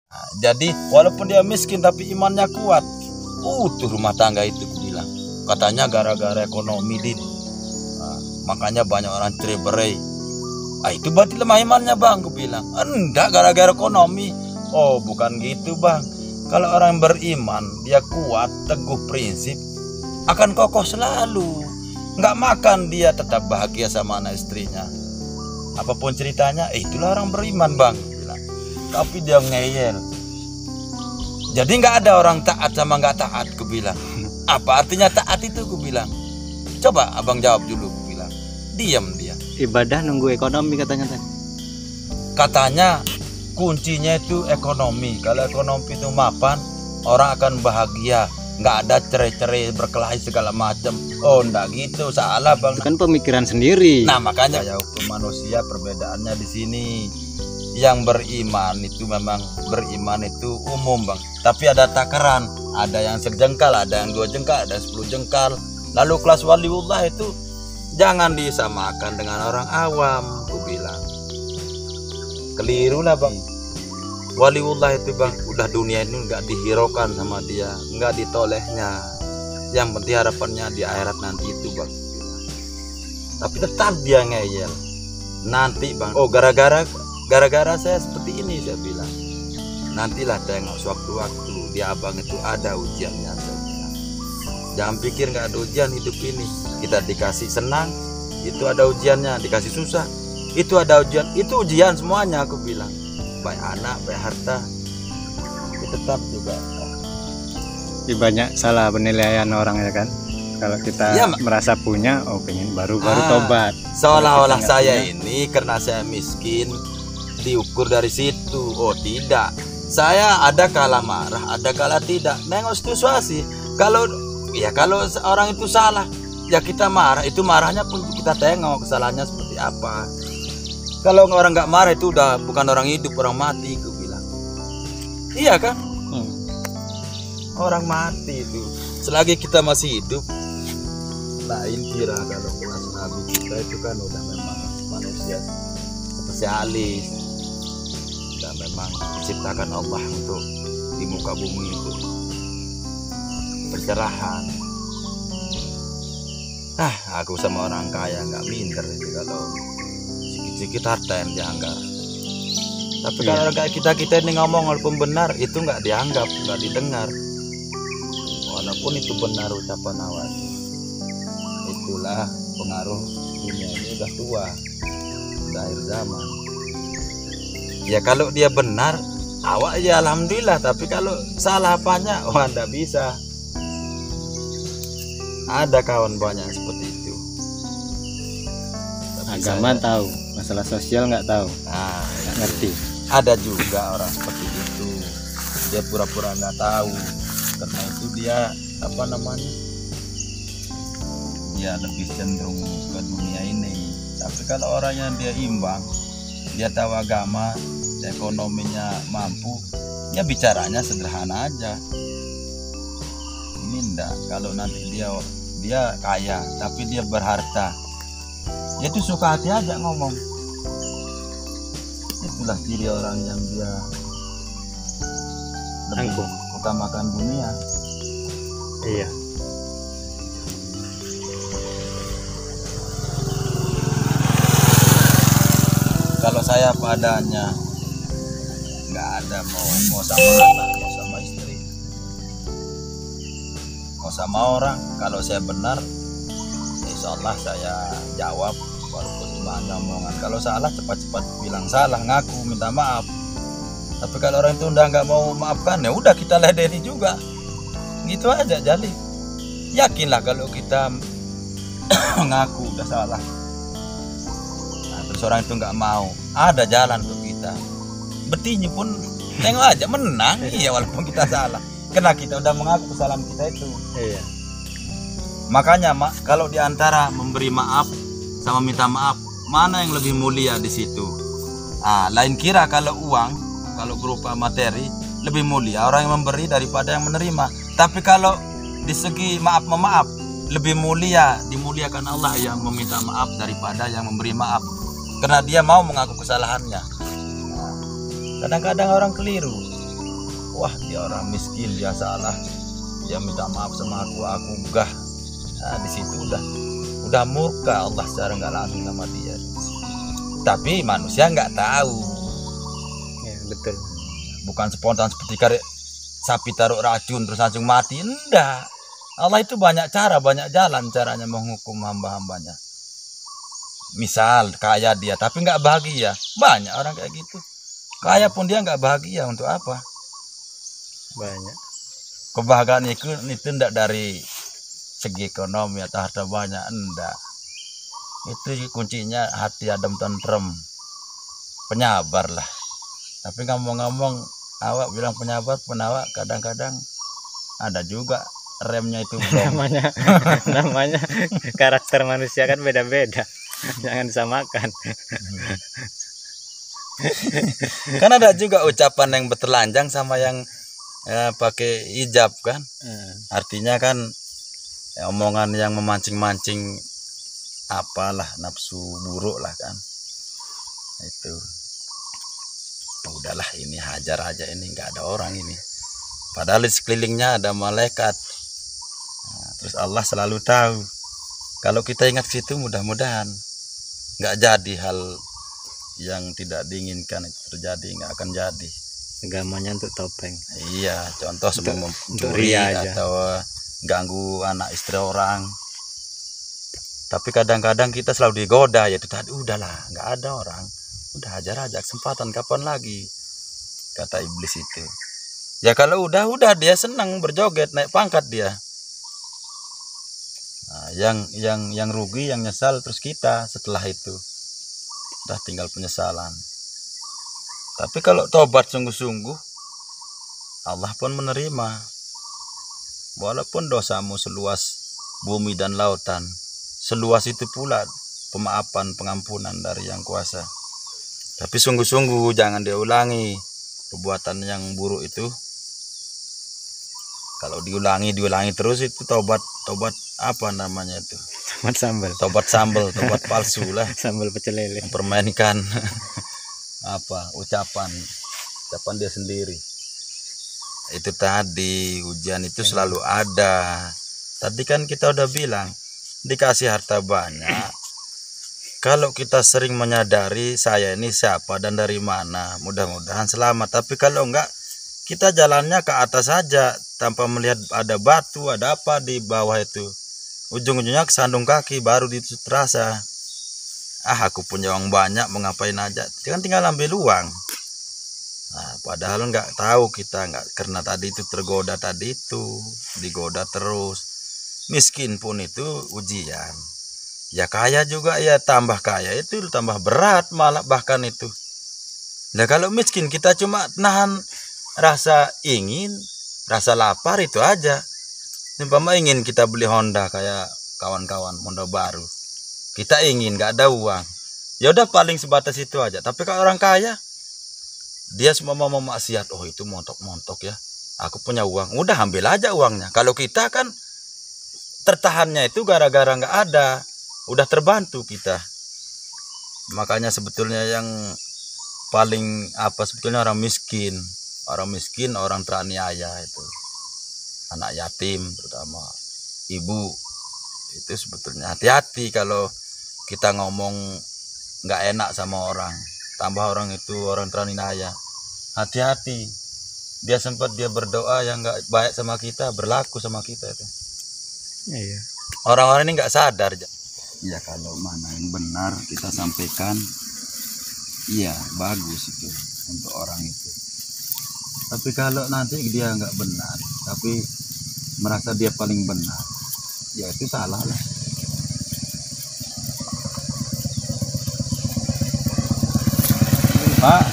Nah, jadi walaupun dia miskin tapi imannya kuat, tuh rumah tangga itu aku bilang. Katanya gara-gara ekonomi dit. Nah, makanya banyak orang cerai-berai. Itu berarti lemah imannya bang, aku bilang. Enggak, gara-gara ekonomi. Oh bukan gitu bang. Kalau orang beriman, dia kuat, teguh prinsip, akan kokoh selalu. Nggak makan dia tetap bahagia sama anak istrinya. Apapun ceritanya, itulah orang beriman bang. Bilang. Tapi dia ngeyel. Jadi nggak ada orang taat sama nggak taat, aku bilang. Apa artinya taat itu, aku bilang. Coba abang jawab dulu, aku bilang. Diam dia. Ibadah nunggu ekonomi katanya tadi. Katanya kuncinya itu ekonomi. Kalau ekonomi itu mapan, orang akan bahagia. Nggak ada cerai-cerai berkelahi segala macam. Oh enggak gitu, salah bang. Kan pemikiran sendiri. Nah makanya ya hukum manusia perbedaannya di sini. Yang beriman itu memang beriman itu umum bang. Tapi ada takaran. Ada yang sejengkal, ada yang 2 jengkal, ada 10 jengkal. Lalu kelas waliullah itu jangan disamakan dengan orang awam, aku bilang. Keliru lah bang. Waliullah itu bang, udah dunia ini nggak dihiraukan sama dia, nggak ditolehnya. Yang penting harapannya di akhirat nanti itu bang. Tapi tetap dia ngeyel. Nanti bang, oh gara-gara saya seperti ini, saya bilang. Nantilah tengok sewaktu-waktu di abang itu ada ujiannya, saya bilang. Jangan pikir nggak ada ujian hidup ini. Kita dikasih senang, itu ada ujiannya. Dikasih susah, itu ada ujian. Itu ujian semuanya, aku bilang. Baik anak, baik harta, tapi tetap juga. Banyak salah penilaian orang ya kan. Kalau kita ya, merasa punya, oh pengen baru tobat. Seolah-olah saya punya. Ini karena saya miskin diukur dari situ. Oh tidak, saya ada kala marah, ada kala tidak. Nengok situasi. Kalau orang itu salah, ya kita marah. Itu marahnya pun kita tengok kesalahannya seperti apa. Kalau orang nggak marah itu udah bukan orang hidup, orang mati, aku bilang. Iya kan? Orang mati itu. Selagi kita masih hidup, lain kira kalau kelas Nabi kita itu kan udah memang manusia spesialis. Dan memang diciptakan Allah untuk di muka bumi itu pencerahan. Aku sama orang kaya nggak minder itu kalau sedikit harta yang dianggap. Tapi kalau kayak kita ini ngomong walaupun benar itu nggak dianggap, nggak didengar. Walaupun itu benar ucapan awal. Itulah pengaruh dunia ini udah tua, udah akhir zaman. Ya kalau dia benar, awak ya alhamdulillah. Tapi kalau salah apanya, nggak bisa. Ada kawan banyak seperti itu. Tapi agama tahu, masalah sosial nggak tahu, nggak ngerti. Ada juga orang seperti itu, dia pura-pura nggak tahu, karena itu dia dia lebih cenderung ke dunia ini. Tapi kalau orang yang dia imbang, dia tahu agama, ekonominya mampu, ya bicaranya sederhana aja. Ini enggak, kalau nanti dia kaya tapi dia berharta, dia tuh suka hati aja ngomong. Itulah ciri orang yang dia lebih utamakan dunia. Iya. Kalau saya padanya, nggak ada mau sama anak, mau sama istri, mau sama orang. Kalau saya benar, insya Allah saya jawab walaupun cuma hanya omongan. Kalau salah cepat-cepat bilang salah, ngaku, minta maaf. Tapi kalau orang itu udah nggak mau maafkan, ya udah kita ladeni juga. Gitu aja Jali. Yakinlah kalau kita mengaku udah salah, nah, terus orang itu nggak mau, ada jalan untuk kita. Betinju pun tengok aja menang, iya walaupun kita salah. Karena kita udah mengaku kesalahan kita itu. Iya. Makanya kalau diantara memberi maaf sama minta maaf, mana yang lebih mulia di situ? Lain kira kalau uang, kalau berupa materi lebih mulia orang yang memberi daripada yang menerima. Tapi kalau di segi maaf lebih mulia, dimuliakan Allah yang meminta maaf daripada yang memberi maaf, karena dia mau mengaku kesalahannya. Kadang-kadang orang keliru. wah dia orang miskin, dia salah, dia minta maaf sama aku enggak. Nah, di situ udah murka Allah secara nggak langsung sama dia. Tapi manusia nggak tahu. Ya, betul. Bukan spontan seperti sapi taruh racun terus langsung mati. Enggak. Allah itu banyak cara, banyak jalan caranya menghukum hamba-hambanya. Misal kaya dia tapi nggak bahagia. Banyak orang kayak gitu. Kaya pun dia nggak bahagia, untuk apa? Banyak. Kebahagiaan itu tidak dari segi ekonomi atau harta banyak, enggak. Itu kuncinya hati adem tentrem, penyabar lah. Tapi ngomong-ngomong, awak bilang penyabar, penawak kadang-kadang ada juga remnya itu belum. namanya karakter manusia kan beda-beda. Jangan disamakan. Kan ada juga ucapan yang bertelanjang sama yang pakai hijab kan. Artinya kan omongan yang memancing-mancing apalah, nafsu buruk lah kan. Itu udahlah, ini hajar aja, ini nggak ada orang ini, padahal di sekelilingnya ada malaikat. Nah, terus Allah selalu tahu. Kalau kita ingat situ, mudah-mudahan nggak jadi hal yang tidak diinginkan itu terjadi, nggak akan jadi. Agamanya untuk topeng. Iya, contoh sebelum mencuri atau ganggu anak istri orang. Tapi kadang-kadang kita selalu digoda, ya itu tadi, udahlah nggak ada orang, udah hajar aja, kesempatan kapan lagi, kata iblis itu. Ya kalau udah dia senang berjoget, naik pangkat dia. Nah, yang rugi, yang nyesal terus kita setelah itu. Udah tinggal penyesalan. Tapi kalau tobat sungguh-sungguh, Allah pun menerima. Walaupun dosamu seluas bumi dan lautan, seluas itu pula pemaafan, pengampunan dari Yang Kuasa. Tapi sungguh-sungguh jangan diulangi perbuatan yang buruk itu. Kalau diulangi terus, itu tobat apa namanya itu? Tobat sambal, tobat palsu lah. Sambal pecel lele. Mempermainkan ucapan dia sendiri. Itu tadi, ujian itu selalu ada. Tadi kan kita udah bilang, dikasih harta banyak, kalau kita sering menyadari saya ini siapa dan dari mana, mudah-mudahan selamat. Tapi kalau enggak, kita jalannya ke atas saja tanpa melihat ada batu, ada apa di bawah itu. Ujung-ujungnya kesandung kaki, baru itu terasa, aku punya uang banyak, mau ngapain aja, kan tinggal ambil uang. Nah, padahal nggak tahu kita, nggak, karena tadi itu tergoda, digoda terus. Miskin pun itu ujian. Ya kaya juga, ya tambah kaya itu tambah berat malah bahkan itu. Nah kalau miskin kita cuma nahan rasa ingin, rasa lapar itu aja. Umpama ingin kita beli Honda kayak kawan-kawan, Honda baru. Kita ingin, nggak ada uang. Ya udah paling sebatas itu aja. Tapi kalau orang kaya, dia semua mau maksiat. Oh itu montok-montok ya. Aku punya uang, udah ambil aja uangnya. Kalau kita kan tertahannya itu gara-gara nggak ada, udah terbantu kita. Makanya sebetulnya yang paling sebetulnya orang miskin, orang teraniaya itu, anak yatim terutama, ibu itu sebetulnya hati-hati kalau kita ngomong nggak enak sama orang, tambah orang itu orang teraniaya, hati-hati. Dia sempat berdoa yang nggak baik sama kita, berlaku sama kita itu. Iya. Orang-orang ini nggak sadar. Ya kalau mana yang benar kita sampaikan, iya bagus itu untuk orang itu. Tapi kalau nanti dia nggak benar, tapi merasa dia paling benar, ya itu salah lah. Pak,